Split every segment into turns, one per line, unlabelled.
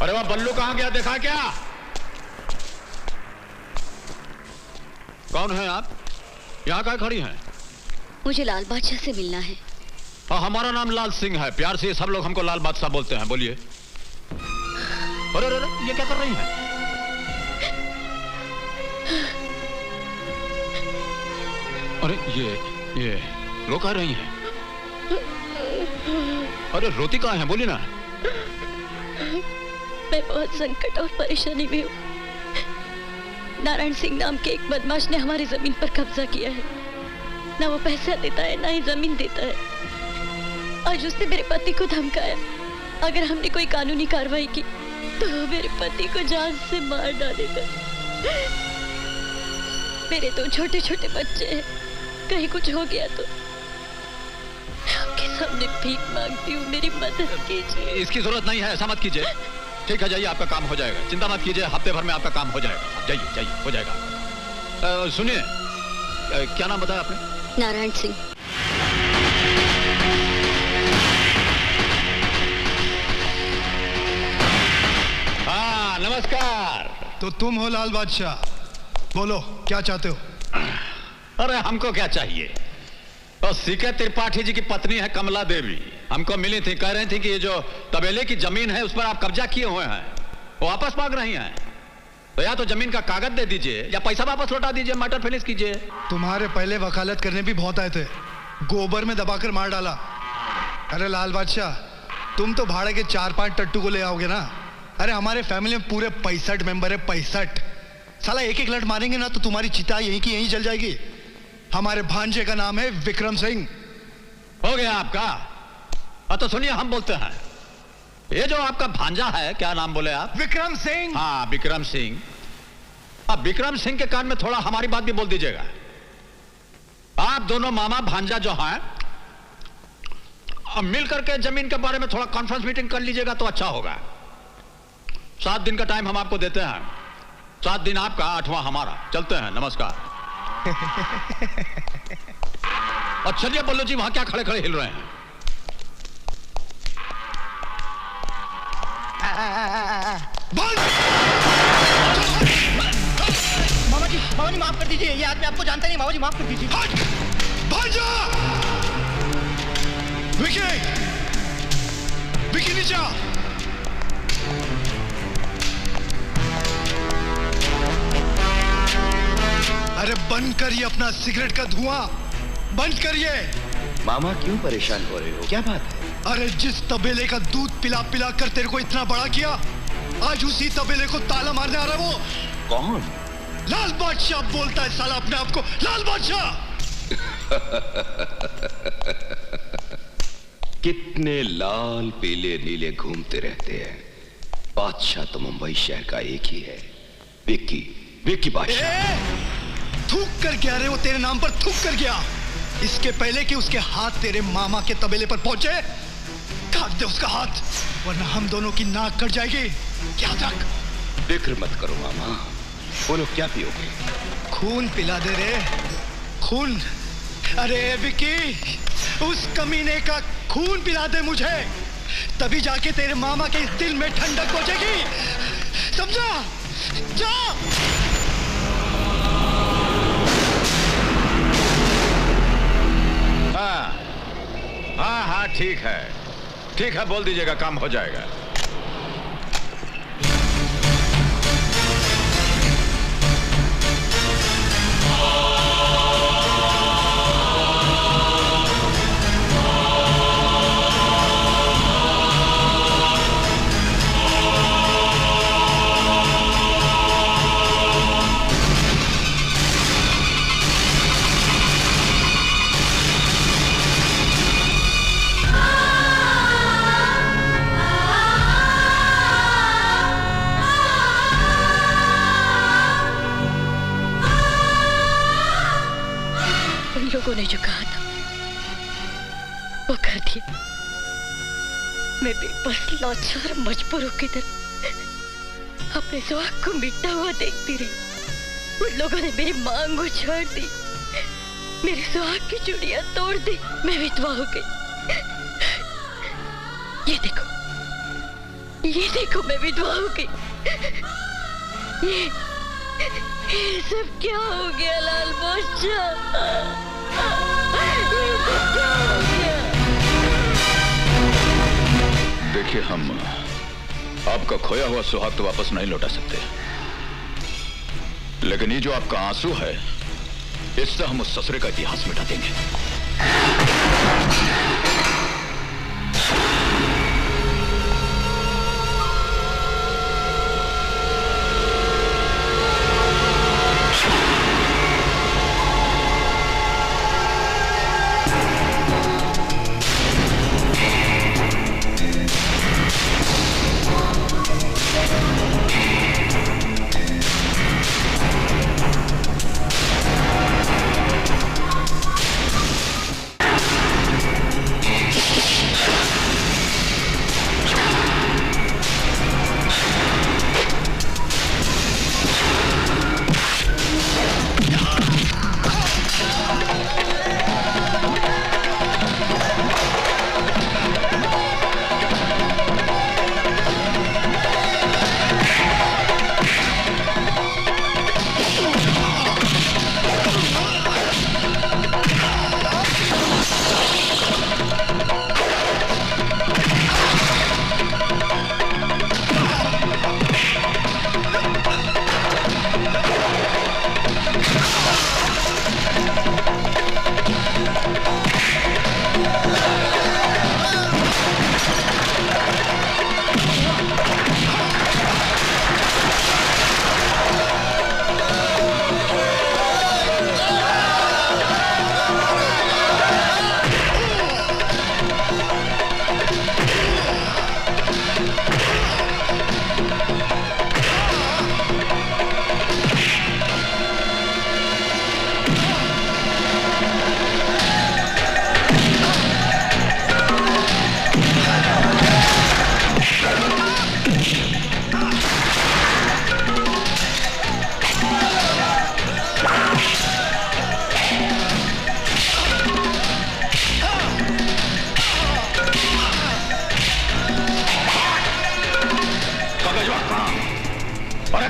अरे वह बल्लू कहां गया, देखा क्या? कौन है आप? यहाँ क्या खड़ी हैं?
मुझे लाल बादशाह से मिलना है।
हमारा नाम लाल सिंह है, प्यार से सब लोग हमको लाल बादशाह बोलते हैं। बोलिए। अरे अरे ये क्या कर रही हैं? अरे ये रो कह रही हैं? अरे रोती कहाँ है, बोलिए ना।
मैं बहुत संकट और परेशानी में हूँ। नारायण सिंह नाम के एक बदमाश ने हमारी जमीन पर कब्जा किया है। ना वो पैसा देता है, ना ही जमीन देता है। आज उसने मेरे पति को धमकाया, अगर हमने कोई कानूनी कार्रवाई की तो वो मेरे पति को जान से मार डालेगा। मेरे दो छोटे छोटे बच्चे हैं, कहीं कुछ हो गया तो आपके सामने भीख मांगती हूँ, मेरी मदद कीजिए।
इसकी जरूरत नहीं है, ऐसा मत कीजिए। ठीक है, जाइए, आपका काम हो जाएगा, चिंता मत कीजिए, हफ्ते भर में आपका काम हो जाएगा। जाइए जाइए, हो जाएगा। सुनिए, क्या नाम बताया आपने?
नारायण सिंह।
हाँ, नमस्कार।
तो तुम हो लाल बादशाह, बोलो क्या चाहते हो?
अरे हमको क्या चाहिए? तो सीके त्रिपाठी जी की पत्नी है कमला देवी, हमको मिली थी, कह रही थी कि ये जो तबेले की जमीन है उस पर आप कब्जा किए हुए हैं, वो वापस मांग रही हैं। तो या तो जमीन का कागज दे दीजिए या पैसा वापस लौटा दीजिए, मैटर फिनिश कीजिए।
तुम्हारे पहले वकालत करने भी बहुत आए थे, गोबर में दबाकर मार डाला। अरे लाल बादशाह, तुम तो भाड़े के 4-5 टट्टू को ले आओगे ना। अरे हमारे फैमिली में पूरे 65 मेंबर है, 65। साला एक एक लट मारेंगे ना तो तुम्हारी चिता यहीं की यहीं जल जाएगी। हमारे भांजे का नाम है विक्रम सिंह।
हो गया आपका? तो सुनिए, हम बोलते हैं, ये जो आपका भांजा है, क्या नाम बोले आप?
विक्रम सिंह।
हाँ, विक्रम सिंह। अब विक्रम सिंह के कान में थोड़ा हमारी बात भी बोल दीजिएगा। आप दोनों मामा भांजा जो हैं, अब मिल करके जमीन के बारे में थोड़ा कॉन्फ्रेंस मीटिंग कर लीजिएगा तो अच्छा होगा। 7 दिन का टाइम हम आपको देते हैं, 7 दिन आपका, 8वां हमारा। चलते हैं, नमस्कार। और चलिए बल्लू जी, वहां क्या खड़े खड़े हिल रहे हैं?
मामा जी माफ कर दीजिए, ये आदमी आपको जानता नहीं। मामा जी माफ कर दीजिए।
भांजा! विकी नीचे आ। अरे बंद करिए अपना सिगरेट का धुआं, बंद करिए।
मामा क्यों परेशान हो रहे हो, क्या बात है?
अरे जिस तबेले का दूध पिला पिला कर तेरे को इतना बड़ा किया, आज उसी तबेले को ताला मारने आ रहा है वो।
कौन?
लाल बादशाह बोलता है साला अपने आप को, लाल बादशाह।
कितने लाल पीले नीले घूमते रहते हैं, बादशाह तो मुंबई शहर का एक ही है, विक्की बादशाह।
थूक कर गया रे, वो तेरे नाम पर थूक कर गया। इसके पहले कि उसके हाथ तेरे मामा के तबेले पर पहुंचे, काट दे उसका हाथ, वरना हम दोनों की नाक कट जाएगी, याद रख।
फिक्र मत करो मामा। बोलो क्या पियोगे?
खून पिला दे रे, खून। अरे विक्की, उस कमीने का खून पिला दे मुझे, तभी जाके तेरे मामा के इस दिल में ठंडक पहुंचेगी, समझा? जा।
हाँ, ठीक है, बोल दीजिएगा, काम हो जाएगा।
लोगों ने जो कहा था वो कर दिया। मैं बेबस लाचार मजबूर होकर अपने सुहाग को मिटता हुआ देखती रही। उन लोगों ने मेरी मांग उछाड़ दी, मेरी सुहाग की चूड़ियां तोड़ दी, मैं विधवा हो गई। ये देखो, ये देखो मैं विधवा हो गई। ये सब क्या हो गया लाल बादशाह? ये सब क्या हो गया?
देखिए, हम आपका खोया हुआ सुहाग तो वापस नहीं लौटा सकते, लेकिन ये जो आपका आंसू है, इससे हम उस ससुरे का इतिहास मिटा देंगे।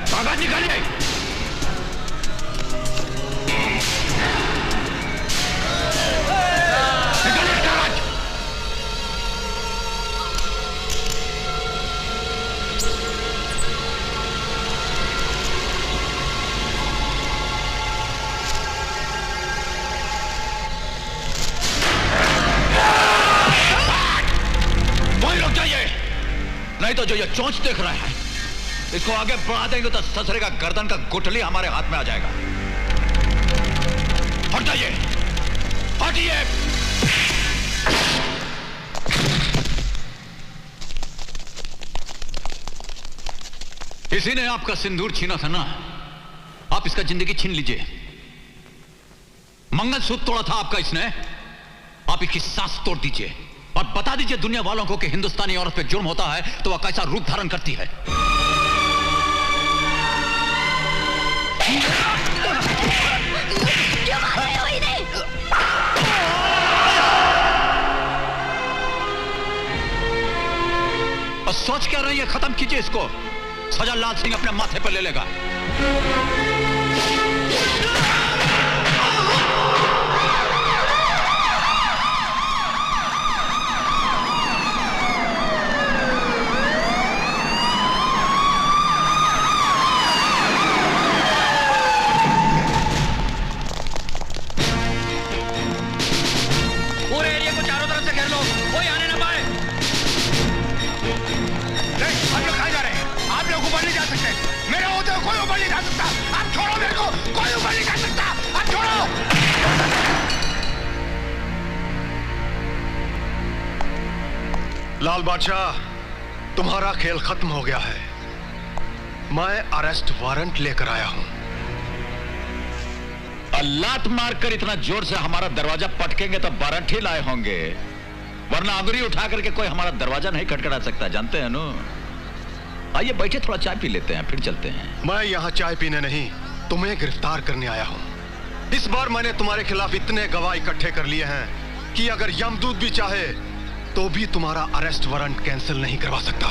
कागज निकालिए। निकालिए कागज। वहीं रुक जाइए, नहीं तो जो ये चोंच देख रहे हैं, इसको आगे बढ़ा देंगे तो ससुरे का गर्दन का गुठली हमारे हाथ में आ जाएगा। हट जाइए, हटिए। इसी ने आपका सिंदूर छीना था ना, आप इसका जिंदगी छीन लीजिए। मंगलसूत्र तोड़ा था आपका इसने, आप इसकी सांस तोड़ दीजिए और बता दीजिए दुनिया वालों को कि हिंदुस्तानी औरत पे जुर्म होता है तो वह कैसा रूप धारण करती है।
क्यों मार रहे हो इन्हें?
और सोच क्या रही है, खत्म कीजिए इसको। सजा लाल सिंह अपने माथे पर ले लेगा।
पूरे एरिया को चारों तरफ से घेर लो, कोई आने ना पाए। आप लोग कहाँ जा रहे हैं? आप लोग ऊपर नहीं जा सकते। मेरे होते हुए कोई ऊपर नहीं जा सकता। आप छोड़ो मेरे को, कोई ऊपर नहीं जा सकता। आप छोड़ो।
लाल बादशाह, तुम्हारा खेल खत्म हो गया है। मैं अरेस्ट वारंट लेकर आया हूं।
लात मारकर इतना जोर से हमारा दरवाजा पटकेंगे तो वारंट ही लाए होंगे, वरना अंगुली उठा करके कोई हमारा दरवाजा नहीं खटखटा सकता, जानते हैं नो। आइए बैठे, थोड़ा चाय पी लेते हैं, फिर चलते हैं।
मैं यहां चाय पीने नहीं, तुम्हें गिरफ्तार करने आया हूं। इस बार मैंने तुम्हारे खिलाफ इतने गवाह इकट्ठे कर लिए हैं कि अगर यमदूत भी चाहे तो भी तुम्हारा अरेस्ट वारंट कैंसिल नहीं करवा सकता।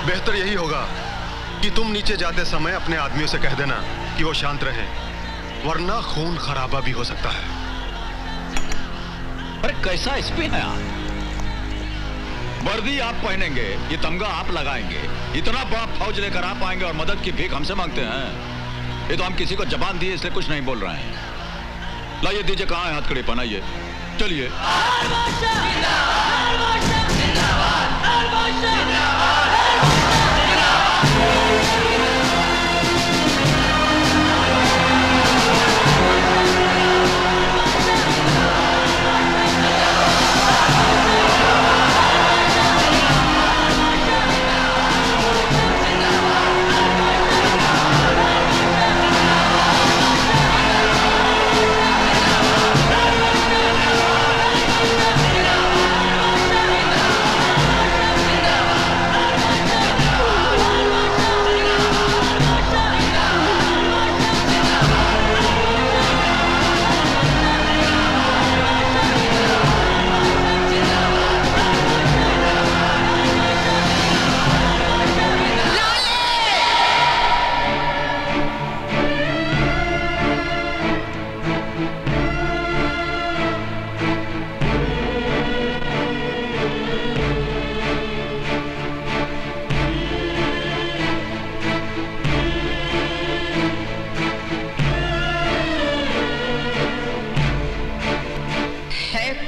बेहतर यही होगा कि तुम नीचे जाते समय अपने आदमियों से कह देना कि वो शांत रहें, वरना खून खराबा भी हो सकता है।
अरे कैसा एसपी है आप? वर्दी आप पहनेंगे, ये तमगा आप लगाएंगे, इतना बड़ा फौज लेकर आप आएंगे और मदद की भीख हमसे मांगते हैं। ये तो हम किसी को जबान दिए इसलिए कुछ नहीं बोल रहे हैं। लाइए दीजिए, कहाँ है हथकड़ी, पहनाइए, चलिए।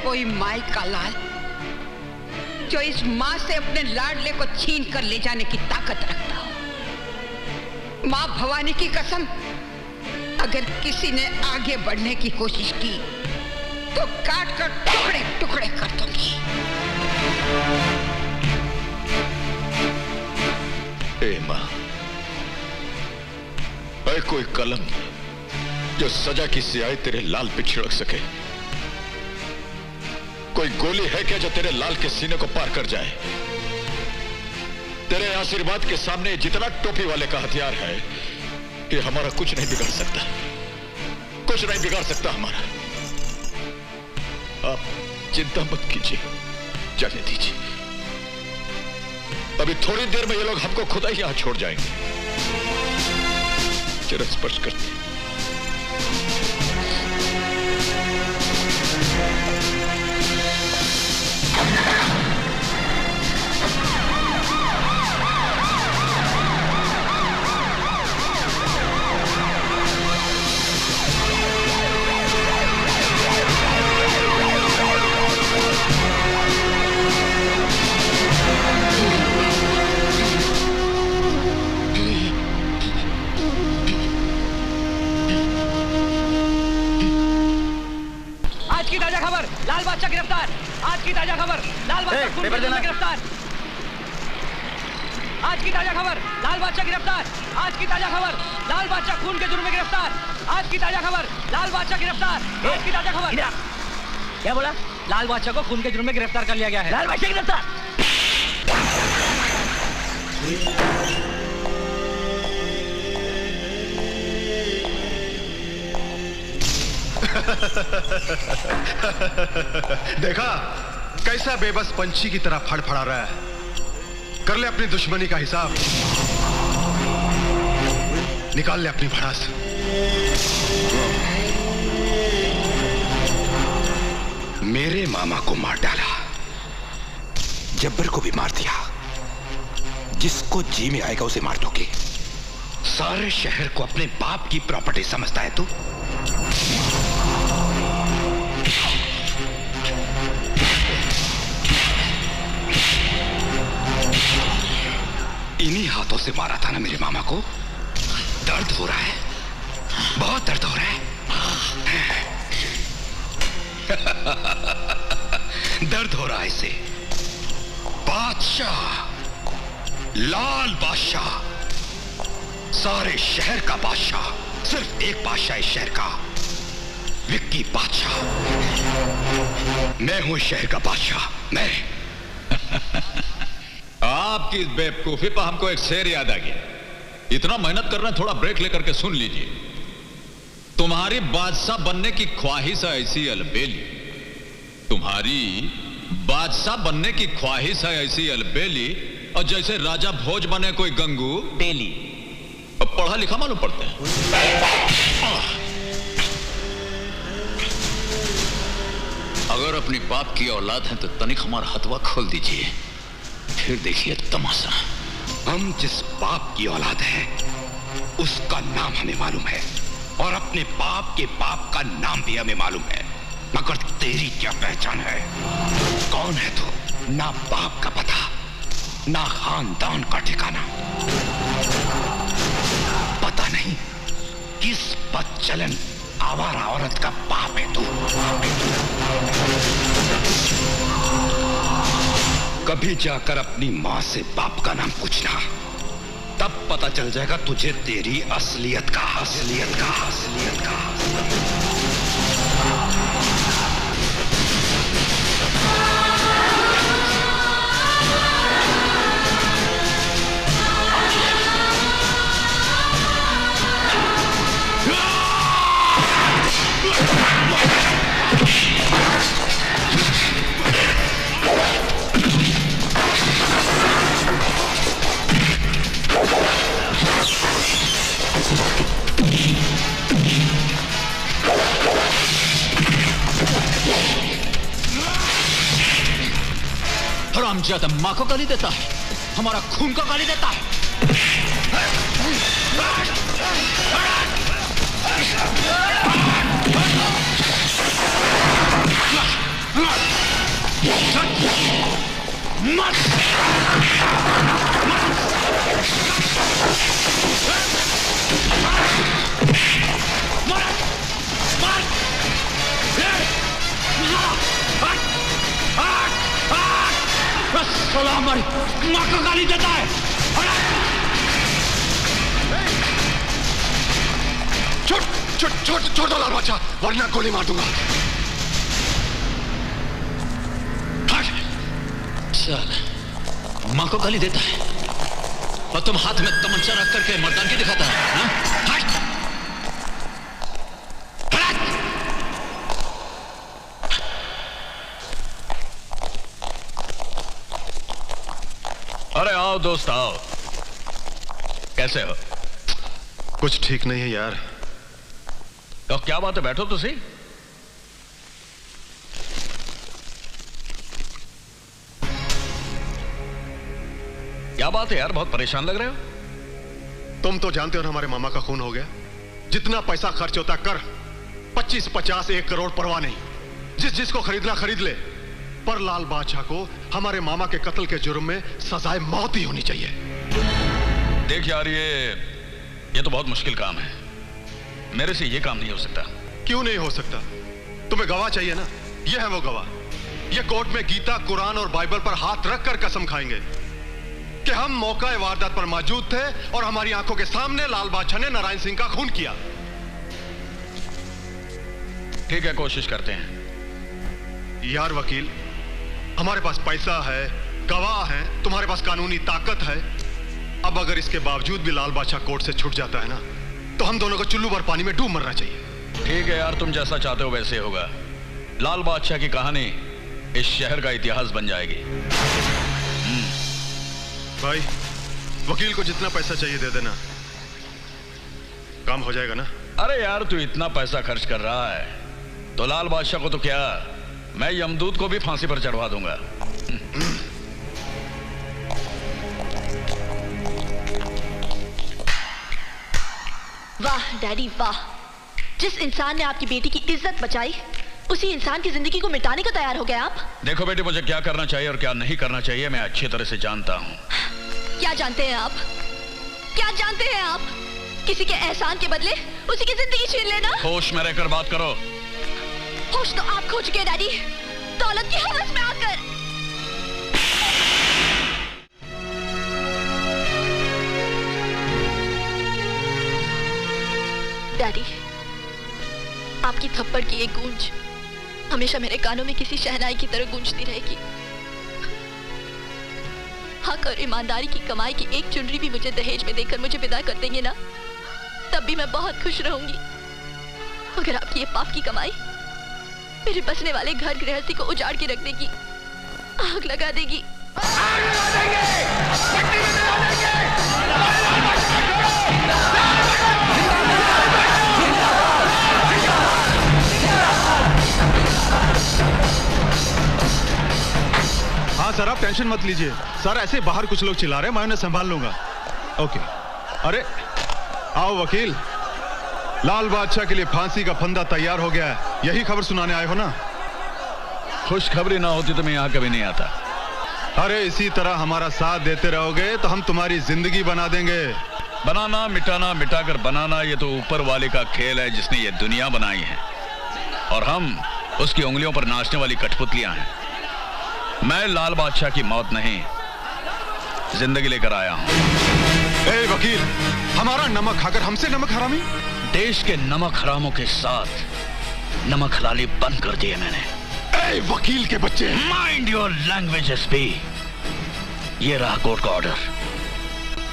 कोई माई का लाल जो इस माँ से अपने लाडले को छीन कर ले जाने की ताकत रखता हो। माँ भवानी की कसम, अगर किसी ने आगे बढ़ने की कोशिश की तो काट कर टुकड़े टुकड़े कर दूंगी।
ए माँ, है कोई कलम जो सजा की स्याही तेरे लाल पे छिड़क सके? कोई गोली है क्या जो तेरे लाल के सीने को पार कर जाए? तेरे आशीर्वाद के सामने जितना टोपी वाले का हथियार है कि हमारा कुछ नहीं बिगाड़ सकता, कुछ नहीं बिगाड़ सकता हमारा। आप चिंता मत कीजिए, जाने दीजिए। अभी थोड़ी देर में ये लोग हमको खुदा ही यहां छोड़ जाएंगे। जरा स्पर्श करते।
लाल बादशाह गिरफ्तार। आज की ताजा खबर, लाल बादशाह खून के जुर्म में गिरफ्तार। आज की ताजा खबर, लाल बादशाह गिरफ्तार। आज की ताजा खबर, लाल बादशाह खून के जुर्म में गिरफ्तार। आज की ताजा खबर, लाल बादशाह गिरफ्तार। आज की ताजा खबर। क्या बोला? लाल बादशाह को खून के जुर्म में गिरफ्तार कर लिया गया है। लाल बादशाह गिरफ्तार।
देखा कैसा बेबस पंछी की तरह फड़फड़ा रहा है। कर ले अपनी दुश्मनी का हिसाब, निकाल ले अपनी भड़ास।
मेरे मामा को मार डाला, जब्बर को भी मार दिया। जिसको जी में आएगा उसे मार दोगे। सारे शहर को अपने बाप की प्रॉपर्टी समझता है तू? इन्हीं हाथों से मारा था ना मेरे मामा को। दर्द हो रहा है, बहुत दर्द हो रहा है। दर्द हो रहा है इसे। बादशाह, लाल बादशाह, सारे शहर का बादशाह, सिर्फ एक बादशाह इस शहर का, विक्की बादशाह। मैं हूं इस शहर का बादशाह, मैं।
आपकी इस बेवकूफी पर हमको एक शेर याद आ गया। इतना मेहनत कर रहे हैं, थोड़ा ब्रेक लेकर के सुन लीजिए। तुम्हारी बादशाह बनने की ख्वाहिश है ऐसी अलबेली, तुम्हारी बादशाह बनने की ख्वाहिश है ऐसी अलबेली, और जैसे राजा भोज बने कोई गंगू
डेली।
अब पढ़ा लिखा मालूम पड़ते हैं। अगर अपनी बाप की औलाद है तो तनिक हमारा हथवा खोल दीजिए, फिर देखिए तमाशा।
हम जिस बाप की औलाद हैं उसका नाम हमें मालूम है, और अपने बाप के बाप का नाम भी हमें मालूम है, मगर तेरी क्या पहचान है? कौन है तू? ना बाप का पता, ना खानदान का ठिकाना, पता नहीं किस बदचलन आवारा औरत का बाप है तू। कभी जाकर अपनी मां से बाप का नाम पूछना, तब पता चल जाएगा तुझे तेरी असलियत का।
हरामजादा मां को गाली देता है, हमारा खून को गाली देता है। हमारी मां को गाली देता है।
छोड़ दो लाल बादशाह, वरना गोली मार दूंगा।
चल, मां को गाली देता है और तुम हाथ में तमंचा रख करके मर्दानगी दिखाता है, हाँ?
अरे आओ दोस्त आओ, कैसे हो? कुछ ठीक नहीं है यार।
तो क्या बात है, बैठो तो सही। क्या बात है यार, बहुत परेशान लग रहे हो।
तुम तो जानते हो ना हमारे मामा का खून हो गया। जितना पैसा खर्च होता कर, 25, 50, 1 करोड़ परवाह नहीं। जिसको खरीदना खरीद ले, पर लाल बादशाह को हमारे मामा के कत्ल के जुर्म में सजाए मौत ही होनी चाहिए।
देख यार, ये तो बहुत मुश्किल काम है, मेरे से ये काम नहीं हो सकता।
क्यों नहीं हो सकता? तुम्हें गवाह चाहिए ना, ये है वो गवाह। ये कोर्ट में गीता, कुरान और बाइबल पर हाथ रखकर कसम खाएंगे कि हम मौका वारदात पर मौजूद थे और हमारी आंखों के सामने लाल बादशाह ने नारायण सिंह का खून किया।
ठीक है, कोशिश करते हैं।
यार वकील, हमारे पास पैसा है, गवाह है, तुम्हारे पास कानूनी ताकत है। अब अगर इसके बावजूद भी लाल बादशाह कोर्ट से छूट जाता है ना, तो हम दोनों को चुल्लू भर पानी में डूब मरना चाहिए।
ठीक है यार, तुम जैसा चाहते हो वैसे होगा। लाल बादशाह की कहानी इस शहर का इतिहास बन जाएगी।
भाई, वकील को जितना पैसा चाहिए दे देना, काम हो जाएगा ना?
अरे यार, तू इतना पैसा खर्च कर रहा है तो लाल बादशाह को तो क्या, मैं यमदूत को भी फांसी पर चढ़वा दूंगा।
वाह डैडी वाह, जिस इंसान ने आपकी बेटी की इज्जत बचाई, उसी इंसान की जिंदगी को मिटाने को तैयार हो गए आप।
देखो बेटी, मुझे क्या करना चाहिए और क्या नहीं करना चाहिए मैं अच्छी तरह से जानता हूँ।
क्या जानते हैं आप? क्या जानते हैं आप? किसी के एहसान के बदले उसी की जिंदगी छीन लेना।
होश में रहकर बात करो।
होश तो आप खो चुके डैडी, दौलत की हवस में आकर। डैडी, आपकी थप्पड़ की एक गूंज हमेशा मेरे कानों में किसी शहनाई की तरह गूंजती रहेगी। हक और ईमानदारी की कमाई की एक चुनरी भी मुझे दहेज में देकर मुझे विदा कर देंगे ना, तब भी मैं बहुत खुश रहूंगी। अगर आपकी ये पाप की कमाई मेरे बसने वाले घर गृहस्थी को उजाड़ के रख देगी, आग लगा देगी।
आग लगा देंगे, मिट्टी में मिला
हाँ सर, आप टेंशन मत लीजिए सर, ऐसे बाहर कुछ लोग चिल्ला रहे हैं, मैं उन्हें संभाल लूंगा। ओके। अरे आओ वकील, लाल बादशाह के लिए फांसी का फंदा तैयार हो गया है, यही खबर सुनाने आए हो ना?
खुशखबरी ना होती तो मैं यहाँ कभी नहीं आता।
अरे इसी तरह हमारा साथ देते रहोगे तो हम तुम्हारी जिंदगी बना देंगे।
बनाना मिटाना, मिटाकर बनाना, ये तो ऊपर वाले का खेल है जिसने ये दुनिया बनाई है, और हम उसकी उंगलियों पर नाचने वाली कठपुतलियां हैं। मैं लाल बादशाह की मौत नहीं, जिंदगी लेकर आया हूं।
ए वकील, हमारा नमक खाकर हमसे नमक हरामी?
देश के नमक हरामों के साथ नमक हलाली बंद कर दिए मैंने।
ए वकील के बच्चे,
माइंड योर लैंग्वेज एसपी। ये रहा कोर्ट का ऑर्डर,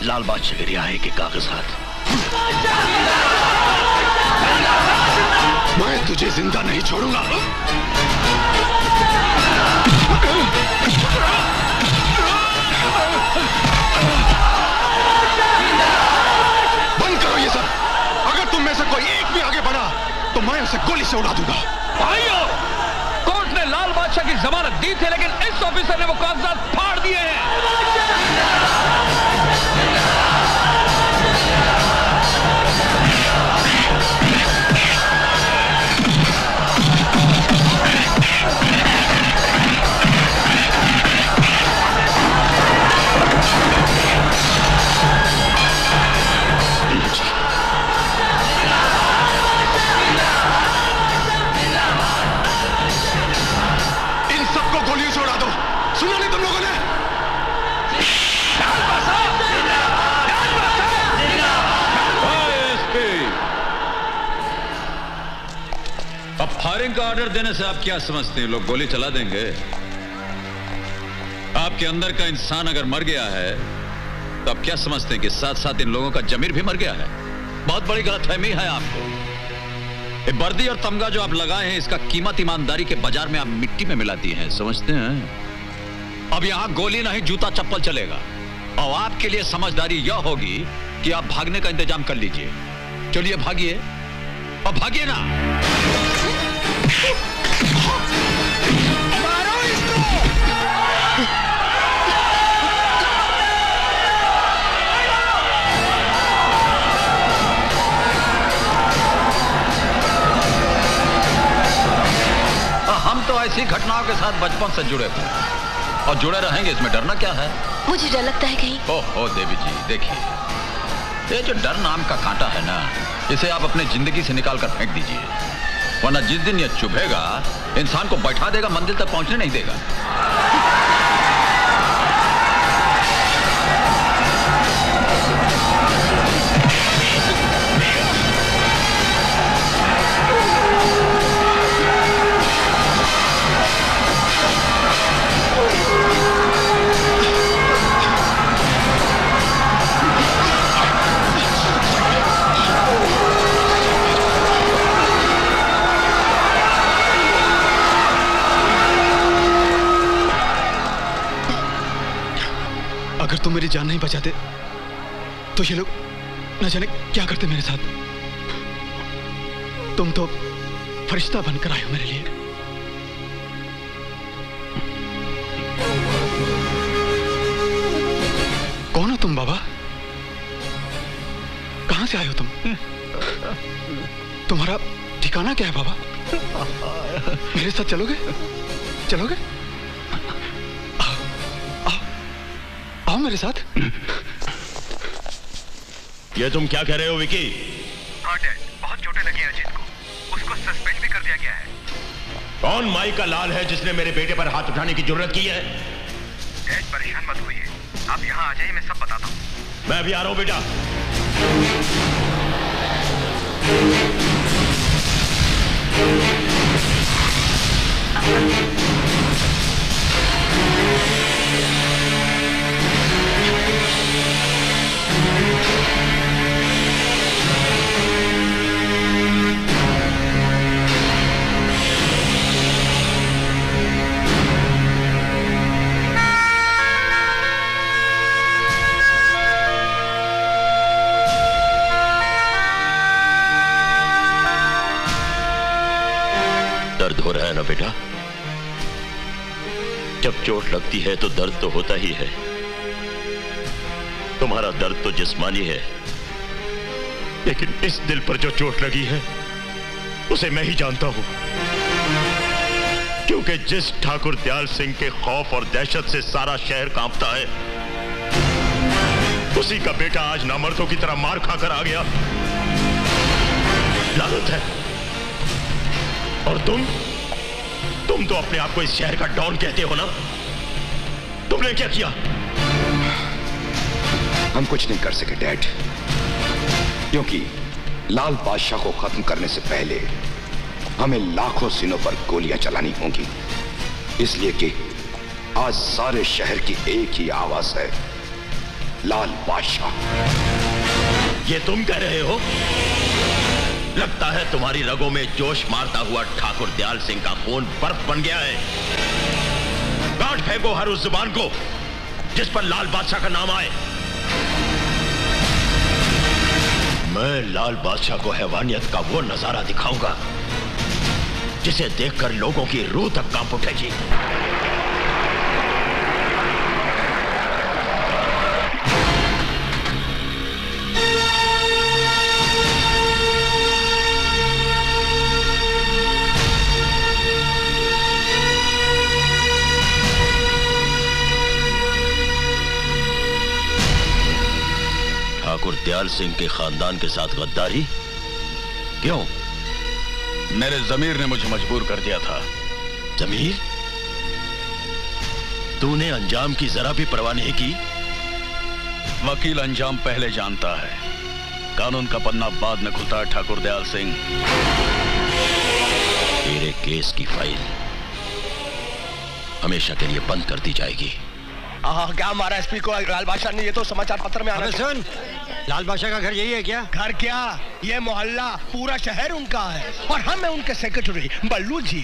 लाल बादशाह की रिहाई के कागजात।
मैं तुझे जिंदा नहीं छोड़ूंगा। बंद करो ये सब। अगर तुम में से कोई एक भी आगे बढ़ा तो मैं उसे गोली से उड़ा दूंगा।
भाइयों, कोर्ट ने लाल बादशाह की जमानत दी थी, लेकिन इस ऑफिसर ने वो कागजात फाड़ दिए हैं।
इन सबको गोलियों से उड़ा दो। सुना नहीं तुम लोगों ने?
अब फायरिंग का ऑर्डर देने से आप क्या समझते हैं? लोग गोली चला देंगे? आपके अंदर का इंसान अगर मर गया है तो आप क्या समझते हैं कि साथ साथ इन लोगों का जमीर भी मर गया है? बहुत बड़ी गलतफहमी है आपको। ये वर्दी और तमगा जो आप लगाए हैं, इसका कीमत ईमानदारी के बाजार में आप मिट्टी में मिलाती हैं, समझते हैं? अब यहां गोली नहीं, जूता चप्पल चलेगा। और आपके लिए समझदारी यह होगी कि आप भागने का इंतजाम कर लीजिए। चलिए भागिए, और भागिए ना।
मारो इसको।
हम तो ऐसी घटनाओं के साथ बचपन से जुड़े हुए और जुड़े रहेंगे, इसमें डरना क्या है?
मुझे डर लगता है कहीं।
ओहो देवी जी, देखिए, ये जो डर नाम का कांटा है ना, इसे आप अपने जिंदगी से निकाल कर फेंक दीजिए, वरना जिस दिन ये चुभेगा इंसान को बैठा देगा, मंजिल तक पहुंचने नहीं देगा।
अगर तुम मेरी जान नहीं बचाते तो ये लोग न जाने क्या करते मेरे साथ। तुम तो फरिश्ता बनकर आए हो मेरे लिए। कौन हो तुम बाबा? कहां से आए हो तुम? तुम्हारा ठिकाना क्या है बाबा? मेरे साथ चलोगे? चलोगे? आओ मेरे साथ।
ये तुम क्या कह रहे हो विकी?
हाँ डैड, बहुत चोटें लगी हैं अजीत को, उसको सस्पेंड भी कर दिया गया है।
कौन माई का लाल है जिसने मेरे बेटे पर हाथ उठाने की जरूरत की है?
डैड परेशान मत होइए, आप यहाँ आ जाइए, मैं सब बताता हूँ।
मैं अभी आ रहा हूं बेटा। बेटा, जब चोट लगती है तो दर्द तो होता ही है। तुम्हारा दर्द तो जिस्मानी है, लेकिन इस दिल पर जो चोट लगी है उसे मैं ही जानता हूं। क्योंकि जिस ठाकुर दयाल सिंह के खौफ और दहशत से सारा शहर कांपता है, उसी का बेटा आज नामर्दों की तरह मार खाकर आ गया। लानत है। और तुम तो अपने आप को इस शहर का डॉन कहते हो ना? तुमने क्या किया?
हम कुछ नहीं कर सके डैड, क्योंकि लाल बादशाह को खत्म करने से पहले हमें लाखों सिनों पर गोलियां चलानी होंगी। इसलिए कि आज सारे शहर की एक ही आवाज है, लाल बादशाह।
ये तुम कह रहे हो? लगता है तुम्हारी रगों में जोश मारता हुआ ठाकुर दयाल सिंह का खून बर्फ बन गया है। गांठ फेंको हर उस जुबान को जिस पर लाल बादशाह का नाम आए। मैं लाल बादशाह को हैवानियत का वो नजारा दिखाऊंगा जिसे देखकर लोगों की रूह तक कांप उठेगी। ठाकुर दयाल सिंह के खानदान के साथ गद्दारी क्यों?
मेरे जमीर ने मुझे मजबूर कर दिया था।
जमीर? तूने अंजाम की जरा भी परवाह नहीं की?
वकील अंजाम पहले जानता है, कानून का पन्ना बाद में खुलता है। ठाकुर दयाल सिंह,
तेरे केस की फाइल हमेशा के लिए बंद कर दी जाएगी।
क्या मारा एसपी को लाल बादशाह ने? ये तो समाचार पत्र में आना।
सुन, लाल बादशाह का घर यही है क्या?
घर क्या, ये मोहल्ला पूरा शहर उनका है और हम हैं उनके सेक्रेटरी बल्लू जी।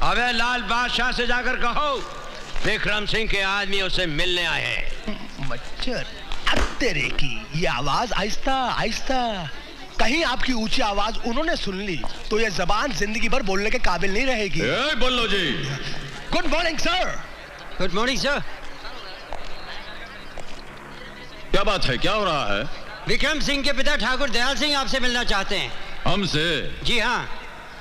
अबे लाल बादशाह से जाकर कहो विक्रम सिंह के आदमी उसे मिलने आए हैं।
मच्छर तेरे की ये आवाज आहिस्ता आहिस्ता, कहीं आपकी ऊंची आवाज उन्होंने सुन ली तो ये जबान जिंदगी भर बोलने के काबिल नहीं रहेगी।
बोलो जी।
Good morning sir.
Good morning sir.
क्या बात है, क्या हो रहा है?
विक्रम सिंह के पिता ठाकुर दयाल सिंह आपसे मिलना चाहते हैं।
हमसे?
जी हाँ।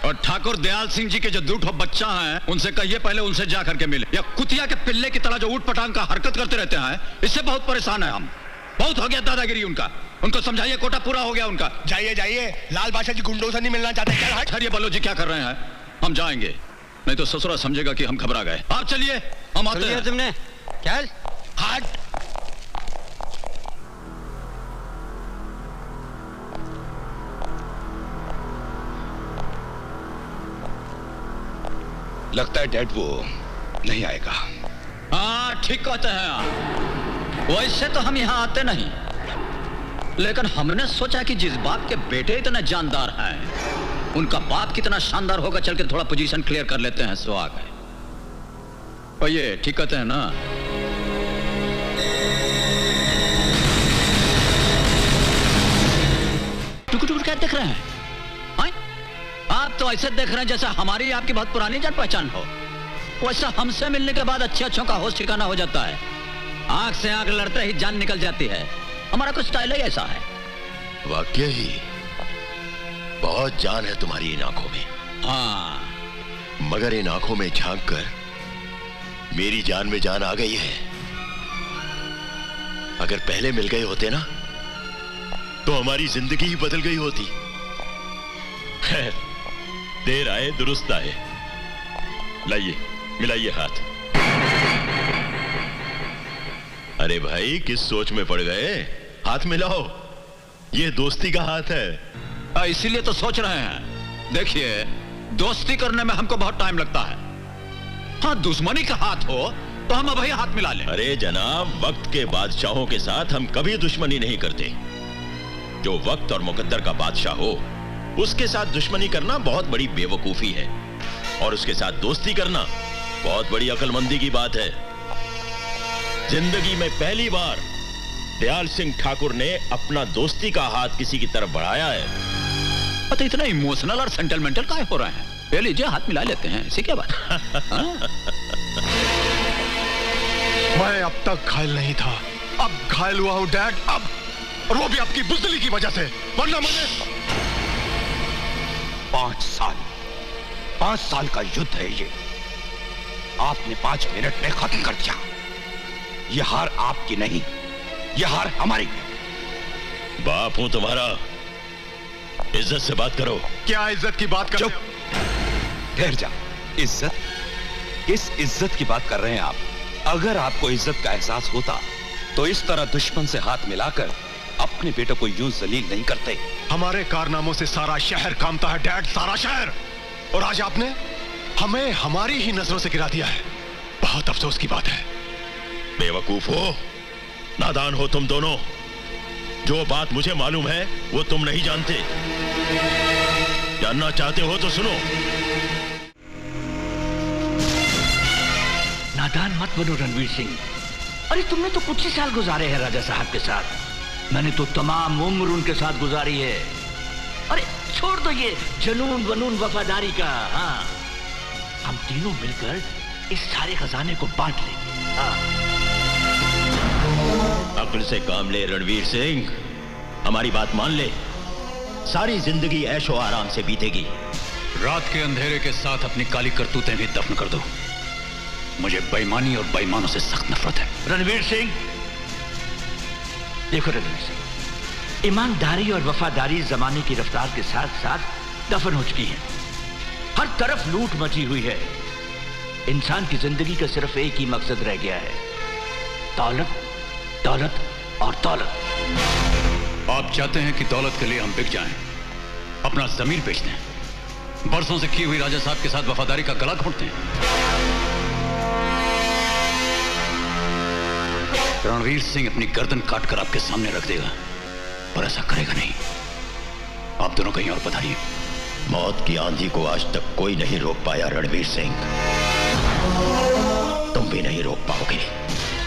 और ठाकुर दयाल सिंह जी के जो दूठो बच्चा हैं, उनसे कहिए पहले उनसे जा करके मिले। या कुतिया के पिल्ले की तरह जो ऊट पटांग का हरकत करते रहते हैं, इससे बहुत परेशान है हम। बहुत हो गया दादागिरी उनका। उनको समझाइए, कोटा पूरा हो गया उनका।
जाइए जाइए, लाल बादशाह जी गुंडों से नहीं मिलना चाहते क्या?
ठहरिए बल्लू जी, क्या कर रहे हैं? हम जाएंगे, नहीं तो ससुरा समझेगा कि हम घबरा गए। आप चलिए, हम आते हैं।
तुमने चल
हट।
लगता है डैड वो नहीं आएगा।
हाँ ठीक कहते हैं आप। वैसे तो हम यहाँ आते नहीं, लेकिन हमने सोचा कि जिस बाप के बेटे इतने जानदार हैं, उनका बाप कितना शानदार होगा, चल के थोड़ा पोजीशन क्लियर कर लेते हैं। सो आ गए। और ये ठीक कहते हैं ना? टुक टुक क्या देख रहे हैं? आप तो ऐसे देख रहे हैं जैसे हमारी आपकी बहुत पुरानी जान पहचान हो। वैसा हमसे मिलने के बाद अच्छे अच्छों का होश ठिकाना हो जाता है। आंख से आंख लड़ते ही जान निकल जाती है। हमारा कुछ स्टाइल ही ऐसा है।
वाकई ही बहुत जान है तुम्हारी इन आंखों में।
हाँ,
मगर इन आंखों में झांक कर मेरी जान में जान आ गई है। अगर पहले मिल गए होते ना, तो हमारी जिंदगी ही बदल गई होती। देर आए दुरुस्त आए। लाइए, मिलाइए हाथ। अरे भाई, किस सोच में पड़ गए? हाथ मिलाओ, ये दोस्ती का हाथ है।
इसीलिए तो सोच रहे हैं। देखिए, दोस्ती करने में हमको बहुत टाइम लगता है। हाँ, दुश्मनी का हाथ हो तो हम अभी हाथ मिला लें।
अरे जनाब, वक्त के बादशाहों के साथ हम कभी दुश्मनी नहीं करते। जो वक्त और मुकद्दर का बादशाह हो, उसके साथ दुश्मनी करना बहुत बड़ी बेवकूफी है, और उसके साथ दोस्ती करना बहुत बड़ी अक्लमंदी की बात है। जिंदगी में पहली बार दयाल सिंह ठाकुर ने अपना दोस्ती का हाथ किसी की तरफ बढ़ाया है।
तो इतना इमोशनल और सेंटिमेंटल काहे हो रहे हैं?
ले लीजिए, हाथ मिला लेते हैं, ऐसी क्या बात है? हाँ?
मैं अब तक घायल नहीं था, अब घायल हुआ हूं डैड, अब, और वो भी आपकी बुज़दिली की वजह से, वरना मैंने
5 साल का युद्ध है ये, आपने 5 मिनट में खत्म कर दिया। ये हार आपकी नहीं, ये हार हमारी।
बाप हूं तुम्हारा, इज्जत से बात करो।
क्या इज्जत की बात कर रहे हो?
ठहर जा। इज्जत? किस इज्जत की बात कर रहे हैं आप? अगर आपको इज्जत का एहसास होता तो इस तरह दुश्मन से हाथ मिलाकर अपने बेटे को यूं जलील नहीं करते।
हमारे कारनामों से सारा शहर कांपता है डैड, सारा शहर, और आज आपने हमें हमारी ही नजरों से गिरा दिया है। बहुत अफसोस की बात है।
बेवकूफ हो, नादान हो तुम दोनों। जो बात मुझे मालूम है वो तुम नहीं जानते। जानना चाहते हो तो सुनो।
नादान मत बनो रणवीर सिंह। अरे तुमने तो कुछ ही साल गुजारे हैं राजा साहब के साथ, मैंने तो तमाम उम्र उनके साथ गुजारी है। अरे छोड़ दो ये जनून वनून वफादारी का। हाँ, हम तीनों मिलकर इस सारे खजाने को बांट लेंगे। हाँ।
अक्ल से काम ले रणवीर सिंह, हमारी बात मान ले। सारी जिंदगी ऐशो आराम से बीतेगी।
रात के अंधेरे के साथ अपनी काली करतूतें भी दफन कर दो। मुझे बेईमानी और बेईमानों से सख्त नफरत है।
रणवीर सिंह, देखो रणवीर सिंह, ईमानदारी और वफादारी जमाने की रफ्तार के साथ साथ दफन हो चुकी है। हर तरफ लूट मची हुई है। इंसान की जिंदगी का सिर्फ एक ही मकसद रह गया है, दौलत, दौलत और दौलत।
आप चाहते हैं कि दौलत के लिए हम बिक जाएं, अपना जमीर बेच दें, बरसों से की हुई राजा साहब के साथ वफादारी का गला घोंटते हैं। रणवीर सिंह अपनी गर्दन काटकर आपके सामने रख देगा, पर ऐसा करेगा नहीं। आप दोनों कहीं और पधारिए।
मौत की आंधी को आज तक कोई नहीं रोक पाया रणवीर सिंह, तुम भी नहीं रोक पाओगे।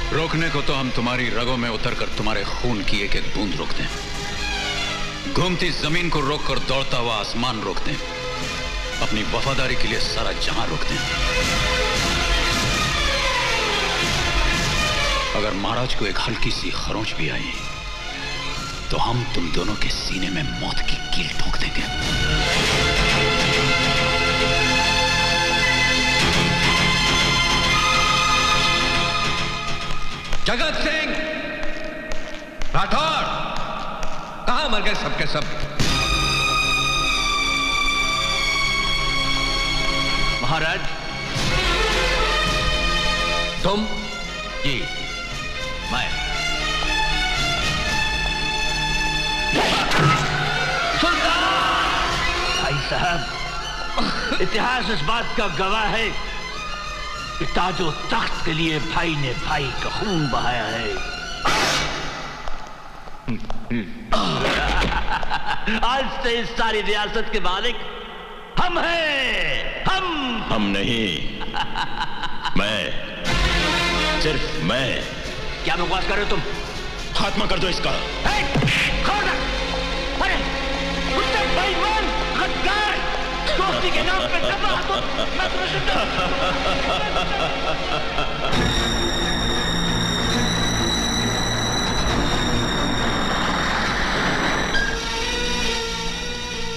रोकने को तो हम तुम्हारी रगों में उतरकर तुम्हारे खून की एक एक बूंद रोकते हैं। घूमती जमीन को रोककर दौड़ता हुआ आसमान रोकते हैं। अपनी वफादारी के लिए सारा जहां रोकते हैं। अगर महाराज को एक हल्की सी खरोंच भी आई तो हम तुम दोनों के सीने में मौत की कील ठोक देंगे।
जगत सिंह राठौर, कहां मर गए सबके सब?
महाराज, तुम? जी, मैं। भाई साहब, इतिहास इस बात का गवाह है कि ताजो तख्त के लिए भाई ने भाई का खून बहाया है। आज से इस सारी रियासत के मालिक हम हैं। हम
नहीं, मैं, सिर्फ मैं।
क्या बकवास कर रहे हो तुम?
खात्मा कर दो इसका।
अरे बेईमान, गद्दार, दोस्ती के नाम पे तबाह तो मैं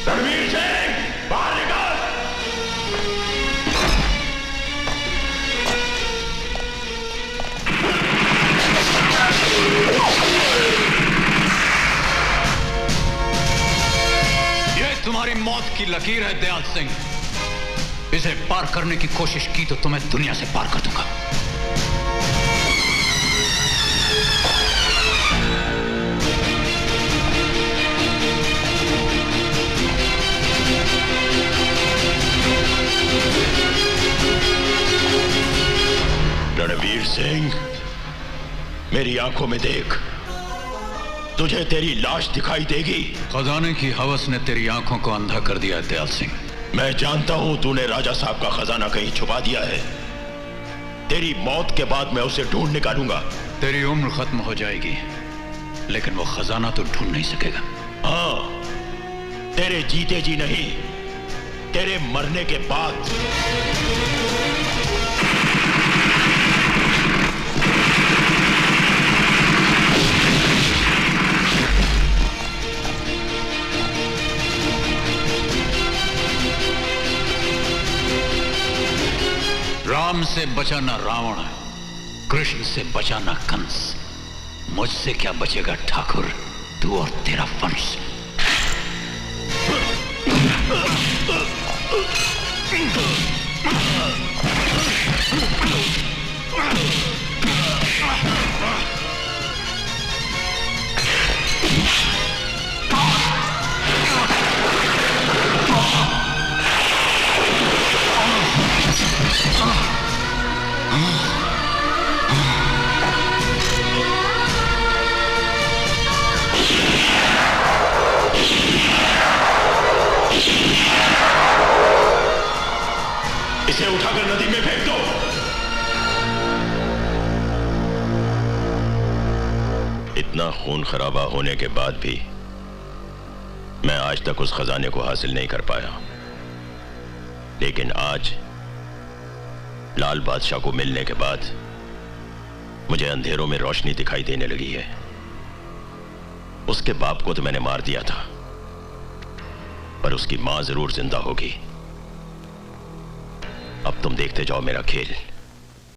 रणवीर सिंह, बाहर निकल।
ये तुम्हारी मौत की लकीर है दयाल सिंह। इसे पार करने की कोशिश की तो तुम्हें दुनिया से पार कर दूंगा।
रणवीर सिंह, मेरी आंखों में देख, तुझे तेरी लाश दिखाई देगी।
खजाने की हवस ने तेरी आंखों को अंधा कर दिया दयाल सिंह।
मैं जानता हूं तूने राजा साहब का खजाना कहीं छुपा दिया है। तेरी मौत के बाद मैं उसे ढूंढ निकालूंगा।
तेरी उम्र खत्म हो जाएगी, लेकिन वो खजाना तो ढूंढ नहीं सकेगा।
हाँ, तेरे जीते जी नहीं, तेरे मरने के बाद
राम से बचा ना रावण, कृष्ण से बचा ना कंस, मुझसे क्या बचेगा ठाकुर, तू और तेरा वंश।
इसे उठाकर नदी में फेंक दो। इतना खून खराबा होने के बाद भी मैं आज तक उस खजाने को हासिल नहीं कर पाया, लेकिन आज लाल बादशाह को मिलने के बाद मुझे अंधेरों में रोशनी दिखाई देने लगी है। उसके बाप को तो मैंने मार दिया था, पर उसकी मां जरूर जिंदा होगी। अब तुम देखते जाओ मेरा खेल।